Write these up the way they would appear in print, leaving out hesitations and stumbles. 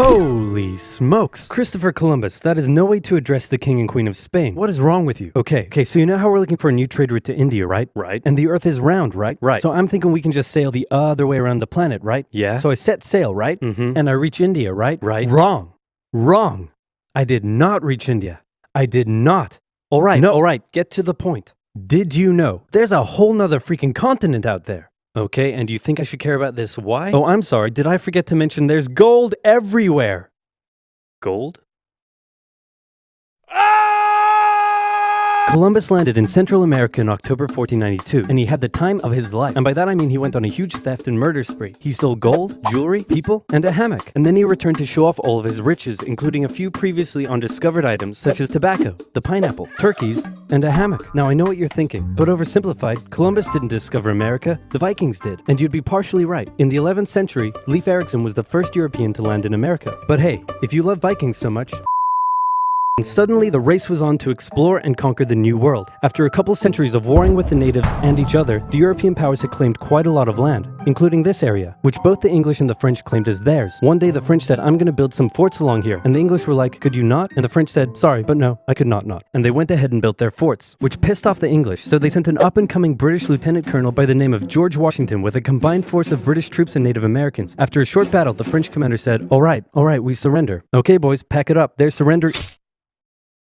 Holy smokes. Christopher Columbus, that is no way to address the king and queen of Spain. What is wrong with you? Okay, so you know how we're looking for a new trade route to India, right? Right. And the earth is round, right? Right. So I'm thinking we can just sail the other way around the planet, right? Yeah. So I set sail, right? Mm-hmm. And I reach India, right? Right. Wrong. I did not reach India. I did not. All right, get to the point. Did you know there's a whole nother freaking continent out there? Okay, and do you think I should care about this? Why? Oh, I'm sorry. Did I forget to mention there's gold everywhere? Gold? Columbus landed in Central America in October 1492, and he had the time of his life. And by that I mean he went on a huge theft and murder spree. He stole gold, jewelry, people, and a hammock. And then he returned to show off all of his riches, including a few previously undiscovered items, such as tobacco, the pineapple, turkeys, and a hammock. Now I know what you're thinking, but oversimplified, Columbus didn't discover America, the Vikings did. And you'd be partially right. In the 11th century, Leif Erikson was the first European to land in America. But hey, if you love Vikings so much, and suddenly the race was on to explore and conquer the New World. After a couple centuries of warring with the natives and each other, the European powers had claimed quite a lot of land, including this area, which both the English and the French claimed as theirs. One day the French said, I'm gonna build some forts along here, and the English were like, could you not? And the French said, sorry, but no, I could not. And they went ahead and built their forts, which pissed off the English, so they sent an up-and-coming British lieutenant colonel by the name of George Washington with a combined force of British troops and Native Americans. After a short battle, the French commander said, all right, we surrender. Okay boys, pack it up, there's surrender.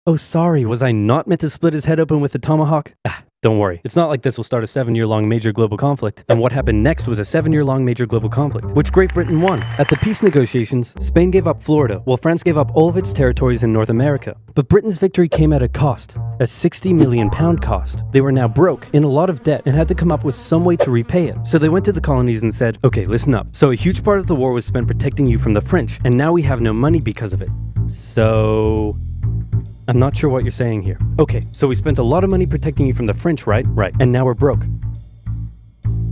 Oh, sorry, was I not meant to split his head open with a tomahawk? Don't worry. It's not like this will start a 7-year-long major global conflict. And what happened next was a 7-year-long major global conflict, which Great Britain won. At the peace negotiations, Spain gave up Florida, while France gave up all of its territories in North America. But Britain's victory came at a cost, a £60 million cost. They were now broke, in a lot of debt, and had to come up with some way to repay it. So they went to the colonies and said, okay, listen up. So a huge part of the war was spent protecting you from the French, and now we have no money because of it. So I'm not sure what you're saying here. Okay, so we spent a lot of money protecting you from the French, right? Right. And now we're broke.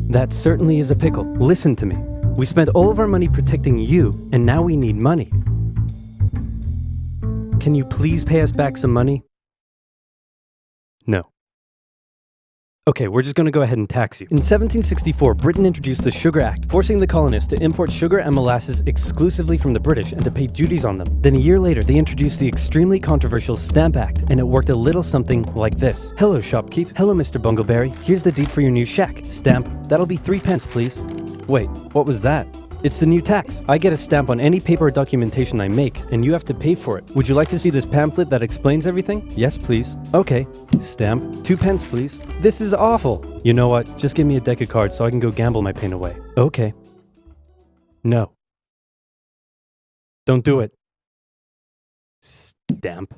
That certainly is a pickle. Listen to me. We spent all of our money protecting you, and now we need money. Can you please pay us back some money? No. Okay, we're just gonna go ahead and tax you. In 1764, Britain introduced the Sugar Act, forcing the colonists to import sugar and molasses exclusively from the British and to pay duties on them. Then a year later, they introduced the extremely controversial Stamp Act, and it worked a little something like this. Hello, shopkeep. Hello, Mr. Bungleberry. Here's the deed for your new shack. Stamp. That'll be 3 pence, please. Wait, what was that? It's the new tax. I get a stamp on any paper or documentation I make, and you have to pay for it. Would you like to see this pamphlet that explains everything? Yes, please. Okay. Stamp. 2 pence, please. This is awful. You know what? Just give me a deck of cards so I can go gamble my pain away. Okay. No. Don't do it. Stamp.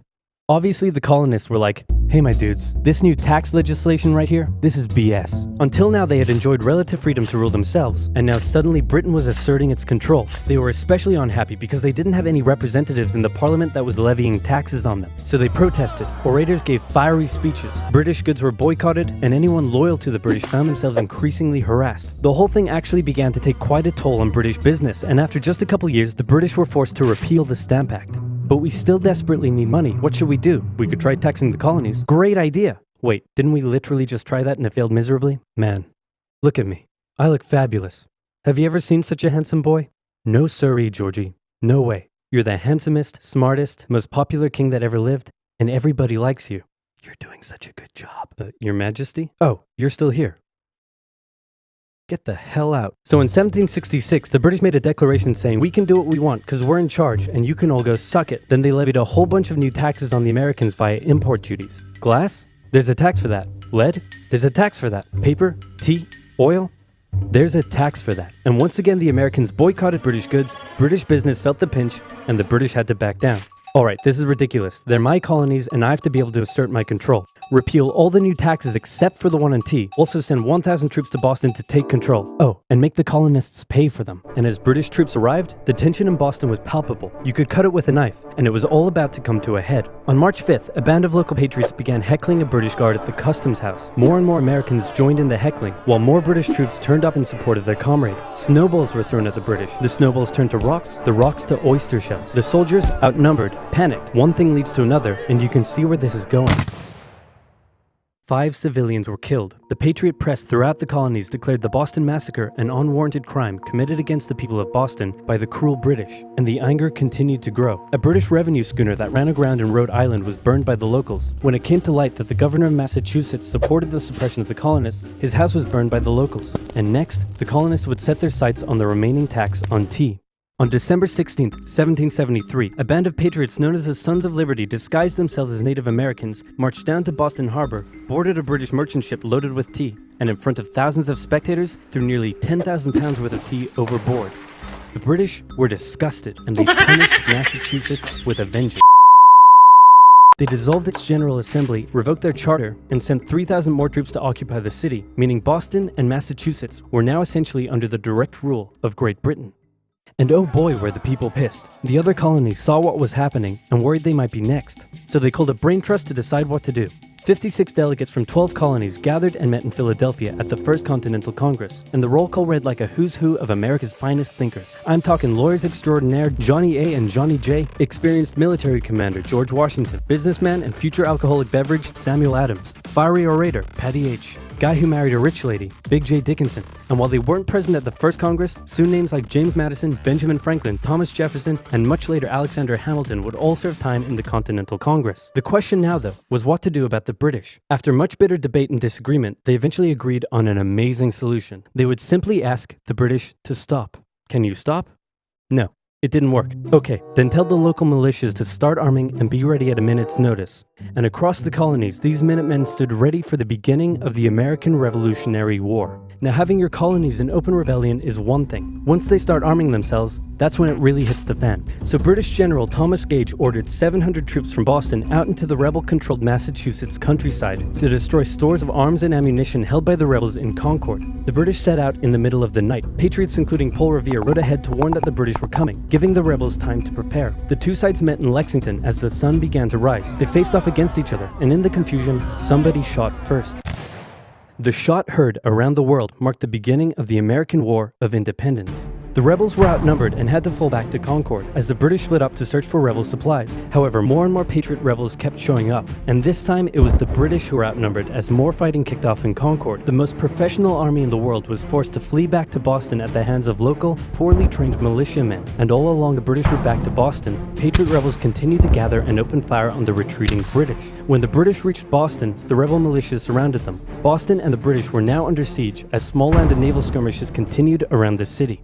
Obviously, the colonists were like, hey my dudes, this new tax legislation right here, this is BS. Until now they had enjoyed relative freedom to rule themselves, and now suddenly Britain was asserting its control. They were especially unhappy because they didn't have any representatives in the parliament that was levying taxes on them. So they protested. Orators gave fiery speeches. British goods were boycotted, and anyone loyal to the British found themselves increasingly harassed. The whole thing actually began to take quite a toll on British business, and after just a couple years, the British were forced to repeal the Stamp Act. But we still desperately need money. What should we do? We could try taxing the colonies. Great idea. Wait, didn't we literally just try that and it failed miserably? Man, look at me. I look fabulous. Have you ever seen such a handsome boy? No siree, Georgie. No way. You're the handsomest, smartest, most popular king that ever lived, and everybody likes you. You're doing such a good job. Your Majesty? Oh, you're still here. Get the hell out. So in 1766, the British made a declaration saying, we can do what we want because we're in charge and you can all go suck it. Then they levied a whole bunch of new taxes on the Americans via import duties. Glass? There's a tax for that. Lead? There's a tax for that. Paper? Tea? Oil? There's a tax for that. And once again, the Americans boycotted British goods, British business felt the pinch, and the British had to back down. Alright, this is ridiculous. They're my colonies and I have to be able to assert my control. Repeal all the new taxes except for the one on tea. Also send 1,000 troops to Boston to take control. Oh, and make the colonists pay for them. And as British troops arrived, the tension in Boston was palpable. You could cut it with a knife, and it was all about to come to a head. On March 5th, a band of local patriots began heckling a British guard at the customs house. More and more Americans joined in the heckling, while more British troops turned up in support of their comrade. Snowballs were thrown at the British. The snowballs turned to rocks, the rocks to oyster shells. The soldiers, outnumbered, panicked. One thing leads to another, and you can see where this is going. 5 civilians were killed. The Patriot press throughout the colonies declared the Boston Massacre an unwarranted crime committed against the people of Boston by the cruel British, and the anger continued to grow. A British revenue schooner that ran aground in Rhode Island was burned by the locals. When it came to light that the governor of Massachusetts supported the suppression of the colonists, his house was burned by the locals. And next, the colonists would set their sights on the remaining tax on tea. On December 16, 1773, a band of patriots known as the Sons of Liberty disguised themselves as Native Americans, marched down to Boston Harbor, boarded a British merchant ship loaded with tea, and in front of thousands of spectators, threw nearly 10,000 pounds worth of tea overboard. The British were disgusted, and they punished Massachusetts with a vengeance. They dissolved its General Assembly, revoked their charter, and sent 3,000 more troops to occupy the city, meaning Boston and Massachusetts were now essentially under the direct rule of Great Britain. And oh boy, were the people pissed. The other colonies saw what was happening and worried they might be next, so they called a brain trust to decide what to do. 56 delegates from 12 colonies gathered and met in Philadelphia at the First Continental Congress, and the roll call read like a who's who of America's finest thinkers. I'm talking lawyers extraordinaire Johnny A and Johnny J, experienced military commander George Washington, businessman and future alcoholic beverage Samuel Adams, fiery orator Patty H, guy who married a rich lady, Big J. Dickinson. And while they weren't present at the first Congress, soon names like James Madison, Benjamin Franklin, Thomas Jefferson, and much later Alexander Hamilton would all serve time in the Continental Congress. The question now, though, was what to do about the British. After much bitter debate and disagreement, they eventually agreed on an amazing solution. They would simply ask the British to stop. Can you stop? No. It didn't work. Okay, then tell the local militias to start arming and be ready at a minute's notice. And across the colonies, these Minutemen stood ready for the beginning of the American Revolutionary War. Now, having your colonies in open rebellion is one thing. Once they start arming themselves, that's when it really hits the fan. So British General Thomas Gage ordered 700 troops from Boston out into the rebel-controlled Massachusetts countryside to destroy stores of arms and ammunition held by the rebels in Concord. The British set out in the middle of the night. Patriots including Paul Revere rode ahead to warn that the British were coming, giving the rebels time to prepare. The two sides met in Lexington as the sun began to rise. They faced off against each other, and in the confusion, somebody shot first. The shot heard around the world marked the beginning of the American War of Independence. The rebels were outnumbered and had to fall back to Concord as the British split up to search for rebel supplies. However, more and more Patriot rebels kept showing up, and this time it was the British who were outnumbered as more fighting kicked off in Concord. The most professional army in the world was forced to flee back to Boston at the hands of local, poorly trained militiamen. And all along the British route back to Boston, Patriot rebels continued to gather and open fire on the retreating British. When the British reached Boston, the rebel militias surrounded them. Boston and the British were now under siege as small land and naval skirmishes continued around the city.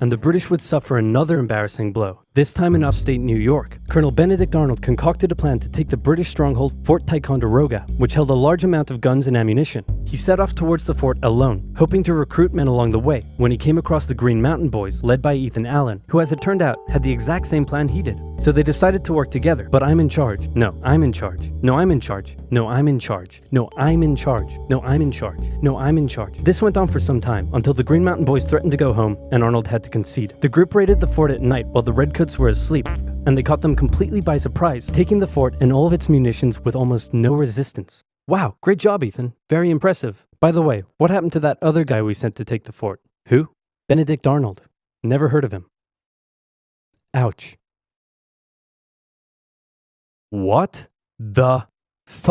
And the British would suffer another embarrassing blow, this time in upstate New York. Colonel Benedict Arnold concocted a plan to take the British stronghold Fort Ticonderoga, which held a large amount of guns and ammunition. He set off towards the fort alone, hoping to recruit men along the way, when he came across the Green Mountain Boys, led by Ethan Allen, who as it turned out, had the exact same plan he did. So they decided to work together. But I'm in charge. No, I'm in charge. No, I'm in charge. No, I'm in charge. No, I'm in charge. No, I'm in charge. No, I'm in charge. This went on for some time, until the Green Mountain Boys threatened to go home, and Arnold had to concede. The group raided the fort at night while the Redcoats were asleep, and they caught them completely by surprise, taking the fort and all of its munitions with almost no resistance. Wow, great job, Ethan. Very impressive. By the way, what happened to that other guy we sent to take the fort? Who? Benedict Arnold. Never heard of him. Ouch. What the f***?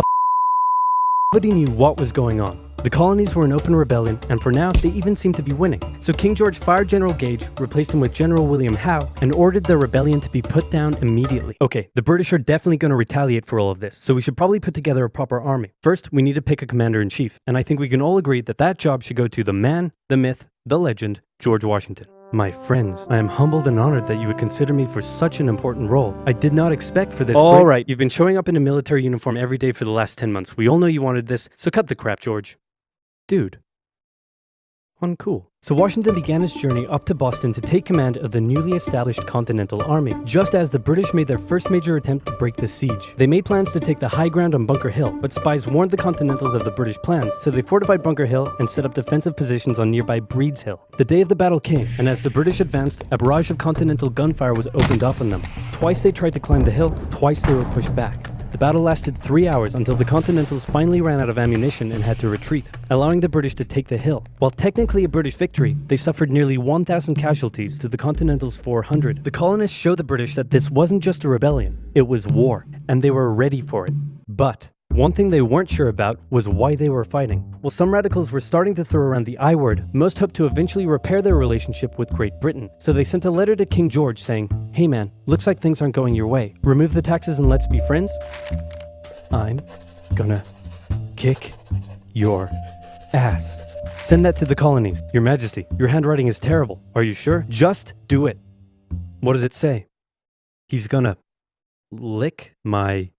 Nobody knew what was going on. The colonies were in open rebellion, and for now, they even seemed to be winning. So King George fired General Gage, replaced him with General William Howe, and ordered the rebellion to be put down immediately. Okay, the British are definitely going to retaliate for all of this, so we should probably put together a proper army. First, we need to pick a commander-in-chief, and I think we can all agree that that job should go to the man, the myth, the legend, George Washington. My friends, I am humbled and honored that you would consider me for such an important role. I did not expect for this. All right, you've been showing up in a military uniform every day for the last 10 months. We all know you wanted this, so cut the crap, George. Dude. Uncool. So Washington began his journey up to Boston to take command of the newly established Continental Army, just as the British made their first major attempt to break the siege. They made plans to take the high ground on Bunker Hill, but spies warned the Continentals of the British plans, so they fortified Bunker Hill and set up defensive positions on nearby Breed's Hill. The day of the battle came, and as the British advanced, a barrage of Continental gunfire was opened up on them. Twice they tried to climb the hill, twice they were pushed back. The battle lasted 3 hours until the Continentals finally ran out of ammunition and had to retreat, allowing the British to take the hill. While technically a British victory, they suffered nearly 1,000 casualties to the Continentals' 400. The colonists showed the British that this wasn't just a rebellion, it was war, and they were ready for it. But One thing they weren't sure about was why they were fighting. While some radicals were starting to throw around the I word, most hoped to eventually repair their relationship with Great Britain. So they sent a letter to King George saying, "Hey man, looks like things aren't going your way. Remove the taxes and let's be friends. I'm gonna kick your ass." Send that to the colonies. Your Majesty, your handwriting is terrible. Are you sure? Just do it. What does it say? He's gonna lick my...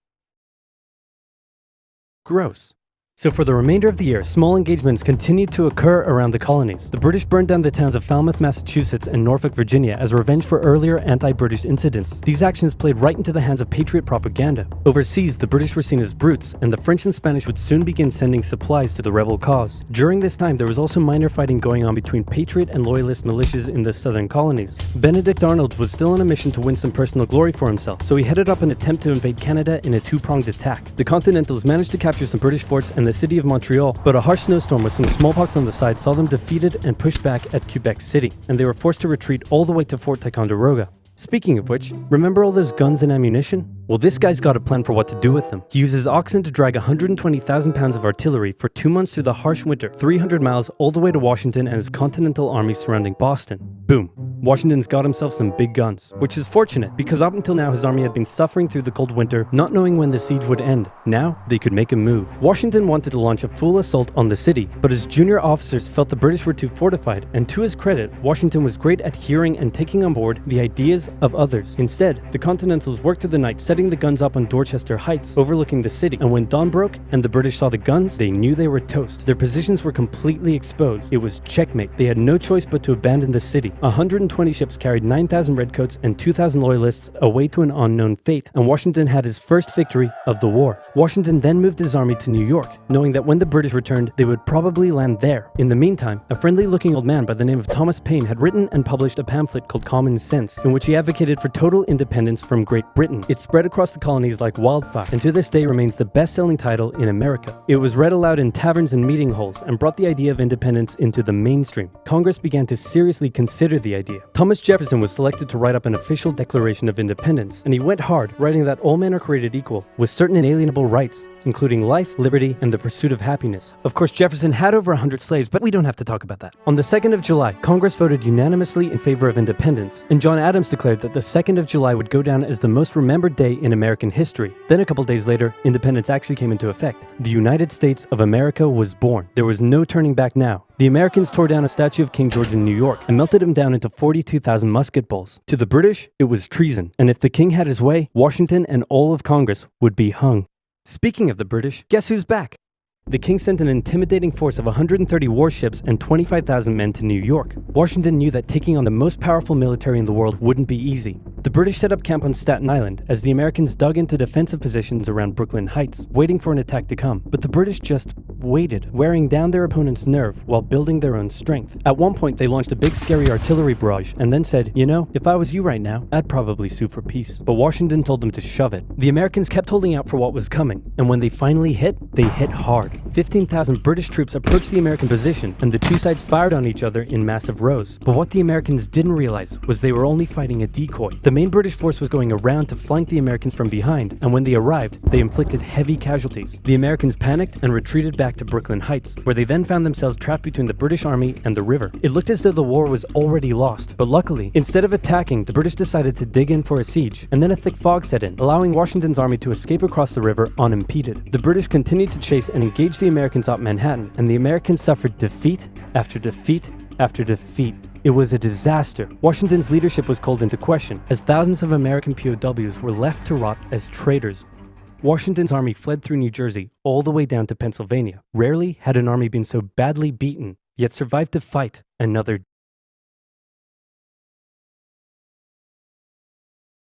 Gross. So for the remainder of the year, small engagements continued to occur around the colonies. The British burned down the towns of Falmouth, Massachusetts and Norfolk, Virginia as revenge for earlier anti-British incidents. These actions played right into the hands of patriot propaganda. Overseas, the British were seen as brutes, and the French and Spanish would soon begin sending supplies to the rebel cause. During this time, there was also minor fighting going on between patriot and loyalist militias in the southern colonies. Benedict Arnold was still on a mission to win some personal glory for himself, so he headed up an attempt to invade Canada in a two-pronged attack. The Continentals managed to capture some British forts and the city of Montreal, but a harsh snowstorm with some smallpox on the side saw them defeated and pushed back at Quebec City, and they were forced to retreat all the way to Fort Ticonderoga. Speaking of which, remember all those guns and ammunition? Well, this guy's got a plan for what to do with them. He uses oxen to drag 120,000 pounds of artillery for 2 months through the harsh winter, 300 miles all the way to Washington and his Continental Army surrounding Boston. Boom. Washington's got himself some big guns, which is fortunate because up until now his army had been suffering through the cold winter, not knowing when the siege would end. Now, they could make a move. Washington wanted to launch a full assault on the city, but his junior officers felt the British were too fortified, and to his credit, Washington was great at hearing and taking on board the ideas of others. Instead, the Continentals worked through the night setting the guns up on Dorchester Heights, overlooking the city, and when dawn broke and the British saw the guns, they knew they were toast. Their positions were completely exposed. It was checkmate. They had no choice but to abandon the city. 120 ships carried 9,000 redcoats and 2,000 loyalists away to an unknown fate, and Washington had his first victory of the war. Washington then moved his army to New York, knowing that when the British returned, they would probably land there. In the meantime, a friendly-looking old man by the name of Thomas Paine had written and published a pamphlet called Common Sense, in which he advocated for total independence from Great Britain. It spread across the colonies like wildfire, and to this day remains the best-selling title in America. It was read aloud in taverns and meeting halls, and brought the idea of independence into the mainstream. Congress began to seriously consider the idea. Thomas Jefferson was selected to write up an official Declaration of Independence, and he went hard, writing that all men are created equal, with certain inalienable rights, including life, liberty, and the pursuit of happiness. Of course, Jefferson had over 100 slaves, but we don't have to talk about that. On the 2nd of July, Congress voted unanimously in favor of independence, and John Adams declared that the 2nd of July would go down as the most remembered day in American history. Then a couple days later, independence actually came into effect. The United States of America was born. There was no turning back now. The Americans tore down a statue of King George in New York and melted him down into 42,000 musket balls. To the British, it was treason, and if the king had his way, Washington and all of Congress would be hung. Speaking of the British, guess who's back? The king sent an intimidating force of 130 warships and 25,000 men to New York. Washington knew that taking on the most powerful military in the world wouldn't be easy. The British set up camp on Staten Island as the Americans dug into defensive positions around Brooklyn Heights, waiting for an attack to come. But the British just waited, wearing down their opponent's nerve while building their own strength. At one point, they launched a big scary artillery barrage and then said, "You know, if I was you right now, I'd probably sue for peace." But Washington told them to shove it. The Americans kept holding out for what was coming, and when they finally hit, they hit hard. 15,000 British troops approached the American position, and the two sides fired on each other in massive rows. But what the Americans didn't realize was they were only fighting a decoy. The main British force was going around to flank the Americans from behind, and when they arrived, they inflicted heavy casualties. The Americans panicked and retreated back to Brooklyn Heights, where they then found themselves trapped between the British army and the river. It looked as though the war was already lost, but luckily, instead of attacking, the British decided to dig in for a siege, and then a thick fog set in, allowing Washington's army to escape across the river unimpeded. The British continued to chase and engage the Americans up Manhattan, and the Americans suffered defeat after defeat after defeat. It was a disaster. Washington's leadership was called into question, as thousands of American POWs were left to rot as traitors. Washington's army fled through New Jersey all the way down to Pennsylvania. Rarely had an army been so badly beaten, yet survived to fight another